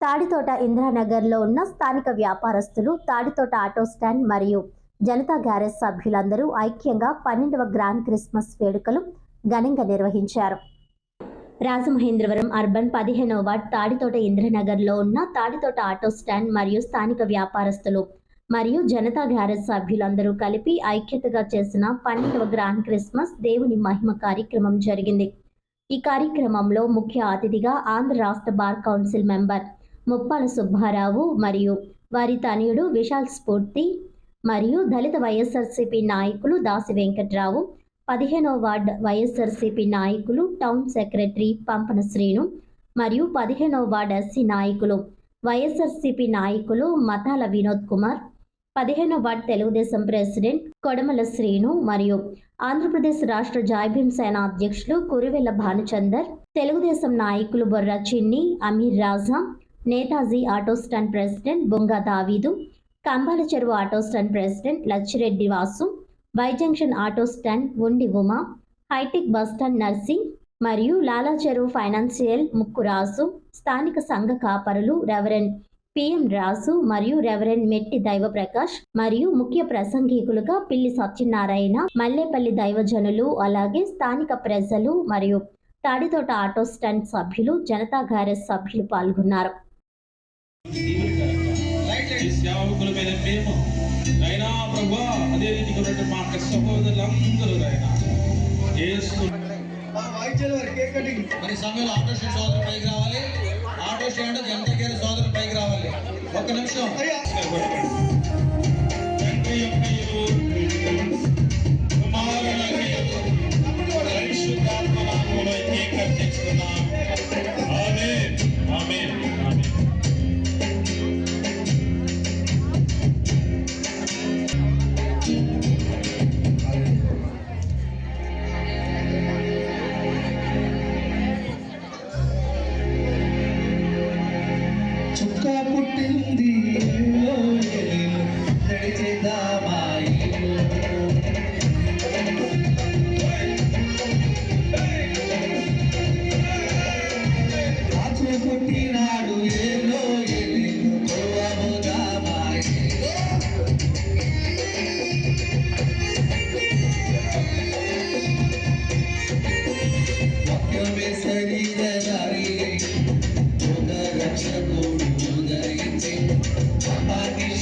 తాడితోట ఇంద్రానగర్లో ఉన్న స్థానిక వ్యాపారస్తులు, తాడితోట ఆటో స్టాండ్ మరియు జనతా గ్యారేజ్ సభ్యులందరూ ఐక్యంగా 12వ గ్రాండ్ క్రిస్మస్ వేడుకలు ఘనంగా నిర్వహించారు. రాజమహేంద్రవరం అర్బన్ 15వ వార్డ్ తాడితోట ఇంద్రనగర్లో ఉన్న తాడితోట ఆటో స్టాండ్ మరియు స్థానిక వ్యాపారస్తులు మరియు జనతా గ్యారేజ్ సభ్యులందరూ కలిపి ఐక్యతగా చేసిన 12వ గ్రాండ్ క్రిస్మస్ దేవుని మహిమ కార్యక్రమం జరిగింది. ఈ కార్యక్రమంలో ముఖ్య అతిథిగా ఆంధ్ర రాష్ట్ర bar council member Muppala Subbarao మరియు వారి తనయుడు విశాల్ స్ఫూర్తి మరియు దళిత వైఎస్ఆర్సీపీ నాయకులు దాసి వెంకట్రావు, 15వ వార్డ్ వైఎస్ఆర్సీపీ నాయకులు టౌన్ సెక్రటరీ పంపన శ్రీను మరియు 15వ వార్డ్ ఎస్సీ నాయకులు వైఎస్ఆర్సీపీ నాయకులు మతాల వినోద్ కుమార్, 15వ వార్డ్ తెలుగుదేశం ప్రెసిడెంట్ కొడమల శ్రీను మరియు ఆంధ్రప్రదేశ్ రాష్ట్ర జాయభీం సేన అధ్యక్షులు కురువెల్ల భానుచందర్, తెలుగుదేశం నాయకులు బొర్రా చిన్ని, అమీర్ రాజా, నేతాజీ ఆటో స్టాండ్ ప్రెసిడెంట్ బొంగా దావీదు, కంబాల చెరువు auto stand president Lachireddy Vasu, Y junction auto stand ఉండి ఉమా, హైటెక్ బస్టాండ్ నర్సింగ్ మరియు లాలా చెరువు ఫైనాన్షియల్ ముక్కు రాసు, స్థానిక సంఘ కాపరులు రెవరెండ్ పిఎం రాసు మరియు రెవరెండ్ మెట్టి దైవప్రకాష్ మరియు ముఖ్య ప్రసంగికులుగా పిల్లి సత్యనారాయణ, మల్లేపల్లి దైవజనులు, అలాగే స్థానిక ప్రజలు మరియు తాడితోట ఆటో స్టాండ్ సభ్యులు, జనతా గ్యారేజ్ సభ్యులు పాల్గొన్నారు. మరి సమయంలో ఆటో స్టాండ్ సోదరులు పైకి రావాలి. ఆటో స్టాండ్ జనతా గ్యారేజ్ సోదరులు పైకి రావాలి. ఒక్క నిమిషం. పుట్టింది పుట్టినాడు ఏలో శరీరధారి రక్షకుడు ఉదయించి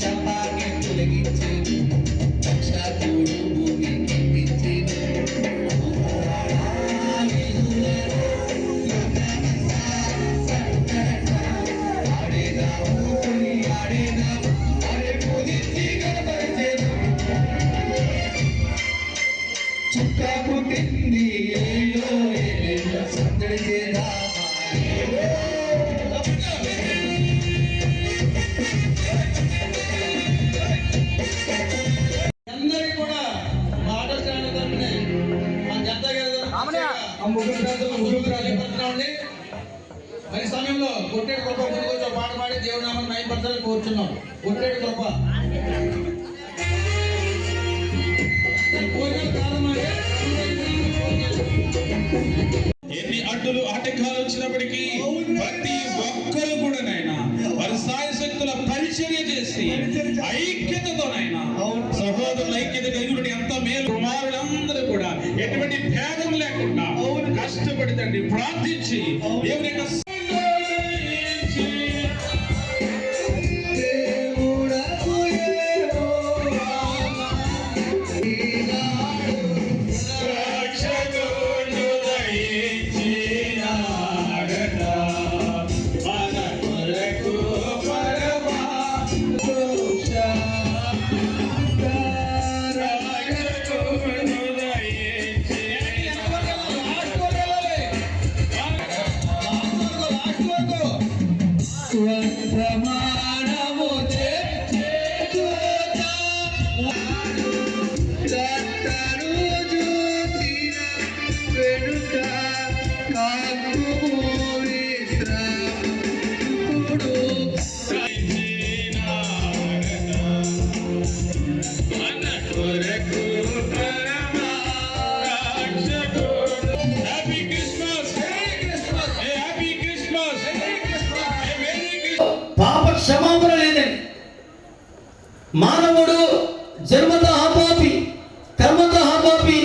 శపాకి తొలగించి రక్షకుడు భూమికి చుక్క పుట్టింది సందడి అందరికీ కూడా ఆటో స్టాండ్ తరఫున మన జనతా గ్యారేజ్ మరి సమయంలో కొట్టేడు కృప ముందుకు పాట పాడి దేవునామం నయపరచాలని కోరుచున్నాం. కొట్టేడు కృప ఎన్ని అడ్డులు ఆటంకాలు వచ్చినప్పటికీ ప్రతి ఒక్కరు కూడా నైనా వారి సాయశక్తుల పరిచర్య చేసి ఐక్యతతోనైనా సహోదరుల ఐక్యత కలిగి ఎంత మేలు కుమారులందరూ కూడా ఎటువంటి భేదం లేకుండా కష్టపడి తండ్రి ప్రార్థించి దేవుని యొక్క క్షమాపణ లేదండి. మానవుడు జన్మతో పాపి, కర్మతో పాపి,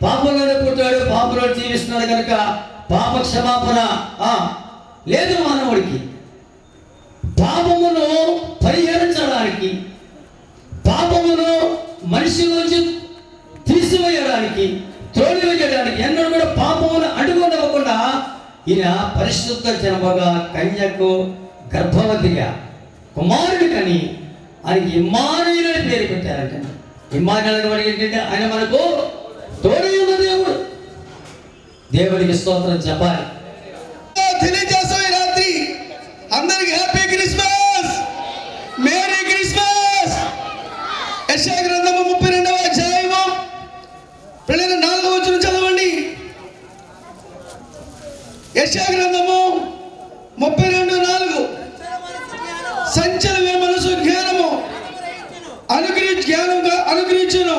పాపంలోనే పుట్టాడు, పాపంలో జీవిస్తున్నాడు కనుక పాప క్షమాపణ లేదు మానవుడికి. పాపమును పరిహరించడానికి, పాపమును మనిషి నుంచి తీసివేయడానికి, త్రోడివేయడానికి, ఎన్నడూ కూడా పాపమును అడ్డుకోనివ్వకుండా ఈయన పరిశుద్ధ జన్మగా కన్యకు గర్భవతిగా కుమారుడు కని ఆయనకి ఇమ్మానుయేలు అని పేరు పెట్టారంట. ఇమ్మానుయేలు అంటే ఏంటంటే ఆయన మనకు తోడై ఉన్న దేవుడు. దేవుడికి స్తోత్రం చెప్పాలి. తెలియజేస్తాం ఈ రాత్రి అందరికి హ్యాపీ క్రిస్మస్, మేరీ క్రిస్మస్. యెషయా గ్రంథము 32వ అధ్యాయము పిల్లలు 4వ వచనం చదవండి. యెషయా గ్రంథము 32:4 సంచలన మనసు జ్ఞానము అనుగ్రహించును,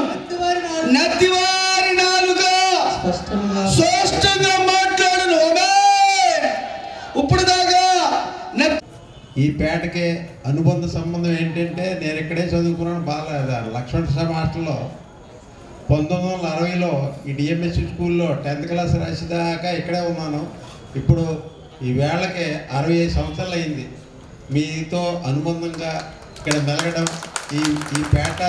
నత్తివారి నాలుక స్పష్టంగా మాట్లాడును. ఇప్పుడు దాకా ఈ పేటకి అనుబంధ సంబంధం ఏంటంటే నేను ఇక్కడే చదువుకున్నాను. బాగా లక్ష్మణ హాస్టల్లో 1960లో ఈ డిఎంఎస్ స్కూల్లో 10th క్లాస్ రాసేదాకా ఇక్కడే ఉన్నాను. ఇప్పుడు ఈ వేళకి 65 సంవత్సరాలు అయింది. మీతో అనుబంధంగా ఇక్కడ మెలగడం, ఈ పేట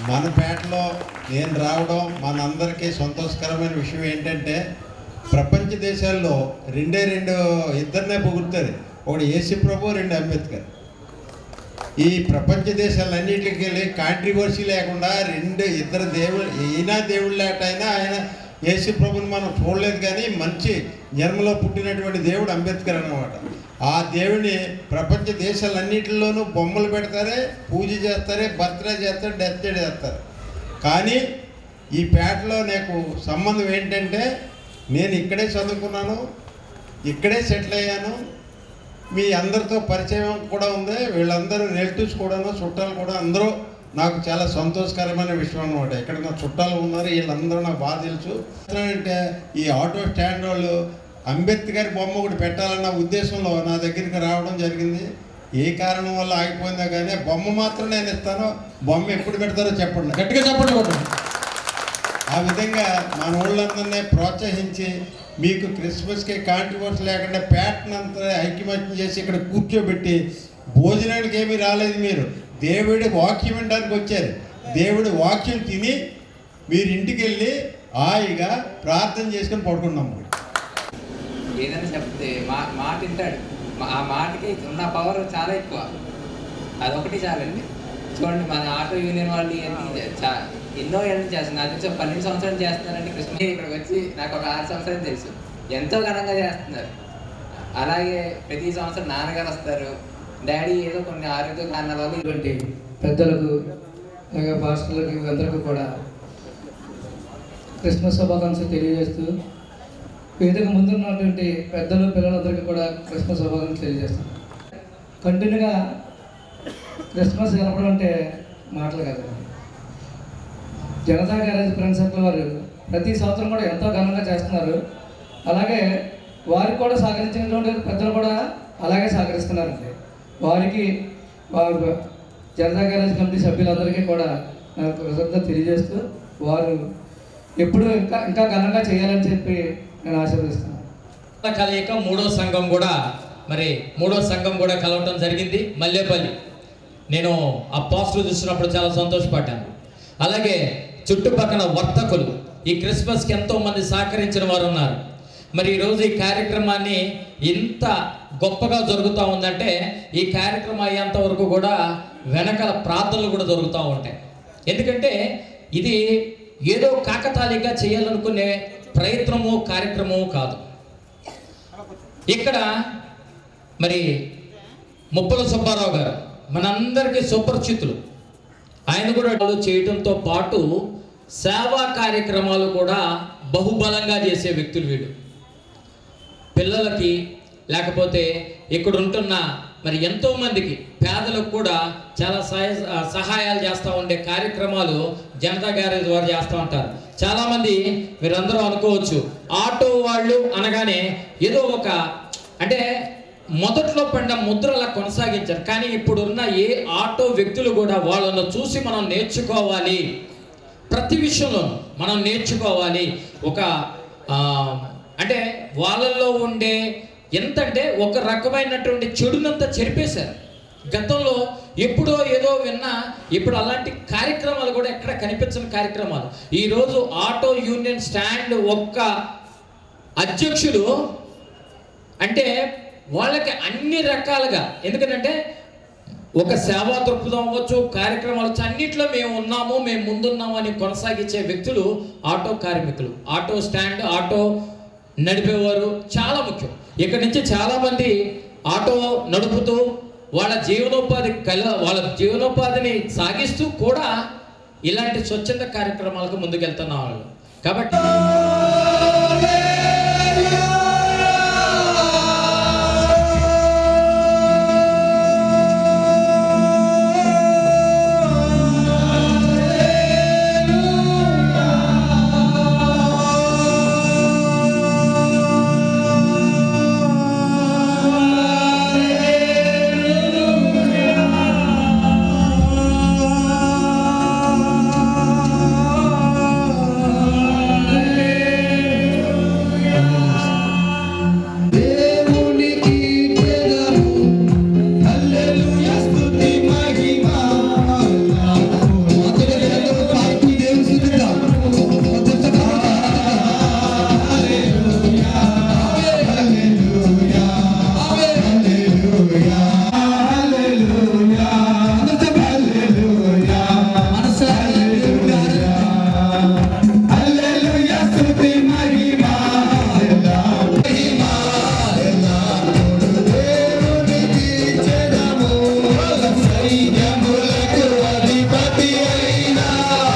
మన పేటలో నేను రావడం మనందరికీ సంతోషకరమైన విషయం. ఏంటంటే ప్రపంచ దేశాల్లో ఇద్దరినే పొగుడుతుంది. ఒకటి యేసు ప్రభు, 2 అంబేద్కర్. ఈ ప్రపంచ దేశాలన్నింటికి వెళ్ళి కాంట్రవర్సీ లేకుండా ఇద్దరు దేవుడు, ఈయన దేవుడు లేటైనా ఆయన యేసు ప్రభుని మనం చూడలేదు, కానీ మంచి జన్మలో పుట్టినటువంటి దేవుడు అంబేద్కర్ అన్నమాట. ఆ దేవుని ప్రపంచ దేశాలన్నింటిలోనూ బొమ్మలు పెడతారే, పూజ చేస్తారే, బర్త్డే చేస్తారు, డెత్ చేస్తారు. కానీ ఈ పేటలో నాకు సంబంధం ఏంటంటే నేను ఇక్కడే చదువుకున్నాను, ఇక్కడే సెటిల్ అయ్యాను. మీ అందరితో పరిచయం కూడా ఉంది. వీళ్ళందరూ రిలేటివ్స్ కూడాను, చుట్టాలు కూడా అందరూ నాకు చాలా సంతోషకరమైన విషయం అన్నమాట. ఇక్కడ నా చుట్టాలు ఉన్నారు, వీళ్ళందరూ నాకు బాగా తెలుసు. అంటే ఈ ఆటో స్టాండ్ వాళ్ళు అంబేద్కర్ బొమ్మ ఒకటి పెట్టాలన్న ఉద్దేశంలో నా దగ్గరికి రావడం జరిగింది. ఏ కారణం వల్ల ఆగిపోయిందో కానీ బొమ్మ మాత్రం నేను ఇస్తాను. బొమ్మ ఎప్పుడు పెడతారో చెప్పండి, గట్టిగా చెప్పండి. ఆ విధంగా మన ఊళ్ళందరినీ ప్రోత్సహించి మీకు క్రిస్మస్కి కాంట్రవర్సీ లేకుండా పేటనంతా ఐక్యమత్యం చేసి ఇక్కడ కూర్చోబెట్టి భోజనానికి ఏమీ రాలేదు. మీరు దేవుడి వాక్యం వినడానికి వచ్చారు. దేవుడి వాక్యం తిని మీరు ఇంటికి వెళ్ళి హాయిగా ప్రార్థన చేసుకొని పడుకున్నాం. ఏదైనా చెప్తే మాట వింటాడు. ఆ మాటకి ఉన్న పవర్ చాలా ఎక్కువ. అదొకటి చాలండి. చూడండి, మన ఆటో యూనియన్ వాళ్ళు ఎన్నో ఏళ్ళు చేస్తున్నారు. నాకు తెలిసి 12 సంవత్సరాలు చేస్తున్నారండి. క్రిస్మస్ ఇక్కడికి వచ్చి నాకు ఒక 6 సంవత్సరాలు తెలుసు. ఎంతో ఘనంగా చేస్తున్నారు. అలాగే ప్రతి సంవత్సరం నాన్నగారు వస్తారు, డాడీ ఏదో కొన్ని ఆరోగ్య కారణాల వల్ల. ఇటువంటి పెద్దలకు అలాగే పాస్టర్లకు అందరికీ కూడా క్రిస్మస్ శుభాకాంక్షలు తెలియజేస్తూ, వేదిక ముందున్నటువంటి పెద్దలు పిల్లలందరికీ కూడా క్రిస్మస్ శుభాకాంక్షలు తెలియజేస్తాను. కంటిన్యూగా క్రిస్మస్ గడపడం అంటే మాటలు కాదండి. జనతా గ్యారేజ్ ఫ్రెండ్ సర్కిల్ వారు ప్రతి సంవత్సరం కూడా ఎంతో ఘనంగా చేస్తున్నారు. అలాగే వారికి కూడా సహకరించినటువంటి పెద్దలు కూడా అలాగే సహకరిస్తున్నారండి. వారికి వారు జనతా గ్యారేజ్ కమిటీ సభ్యులందరికీ కూడా నాకు కృతజ్ఞత తెలియజేస్తూ, వారు ఎప్పుడు ఇంకా ఘనంగా చేయాలని చెప్పి నేను ఆశీర్వదిస్తున్నాను. కలయిక మూడో సంఘం కూడా కలవటం జరిగింది మల్లేపల్లి. నేను ఆ పోస్టర్ చూసినప్పుడు చాలా సంతోషపడ్డాను. అలాగే చుట్టుపక్కల వర్తకులు ఈ క్రిస్మస్కి ఎంతోమంది సహకరించిన వారు ఉన్నారు. మరి ఈరోజు ఈ కార్యక్రమాన్ని ఇంత గొప్పగా జరుగుతూ ఉందంటే ఈ కార్యక్రమం అయ్యేంత వరకు కూడా వెనకాల ప్రార్థనలు కూడా జరుగుతూ ఉంటాయి. ఎందుకంటే ఇది ఏదో కాకతాళీగా చేయాలనుకునే ప్రయత్నము కార్యక్రమము కాదు. ఇక్కడ మరి ముప్పల సుబ్బారావు గారు మనందరికీ సుపరిచితులు. ఆయన కూడా చేయడంతో పాటు సేవా కార్యక్రమాలు కూడా బహుబలంగా చేసే వ్యక్తులు వీళ్ళు. పిల్లలకి లేకపోతే ఇక్కడ ఉంటున్న మరి ఎంతోమందికి పేదలకు కూడా చాలా సహాయాలు చేస్తూ ఉండే కార్యక్రమాలు జనతా గ్యారేజ్ వారు చేస్తూ ఉంటారు. చాలామంది మీరందరూ అనుకోవచ్చు ఆటో వాళ్ళు అనగానే ఏదో ఒక అంటే మొదట్లో పడిన ముద్ర అలా కొనసాగించారు. కానీ ఇప్పుడున్న ఏ ఆటో వ్యక్తులు కూడా వాళ్ళను చూసి మనం నేర్చుకోవాలి, ప్రతి విషయంలో మనం నేర్చుకోవాలి. ఒక అంటే వాళ్ళల్లో ఉండే ఎంతంటే ఒక రకమైనటువంటి చెడునంతా చెరిపేశారు. గతంలో ఎప్పుడో ఏదో విన్నా, ఇప్పుడు అలాంటి కార్యక్రమాలు కూడా ఎక్కడ కనిపించని కార్యక్రమాలు. ఈరోజు ఆటో యూనియన్ స్టాండ్ ఒక్క అధ్యక్షుడు అంటే వాళ్ళకి అన్ని రకాలుగా, ఎందుకంటే ఒక సేవా దృక్పథం అవ్వచ్చు, కార్యక్రమాలు అన్నింటిలో మేము ఉన్నాము, మేము ముందున్నాము అని కొనసాగించే వ్యక్తులు ఆటో కార్మికులు, ఆటో స్టాండ్, ఆటో నడిపేవారు చాలా ముఖ్యం. ఇక్కడ నుంచి చాలామంది ఆటో నడుపుతూ వాళ్ళ జీవనోపాధిని సాగిస్తూ కూడా ఇలాంటి స్వచ్ఛంద కార్యక్రమాలకు ముందుకెళ్తున్న వాళ్ళు. కాబట్టి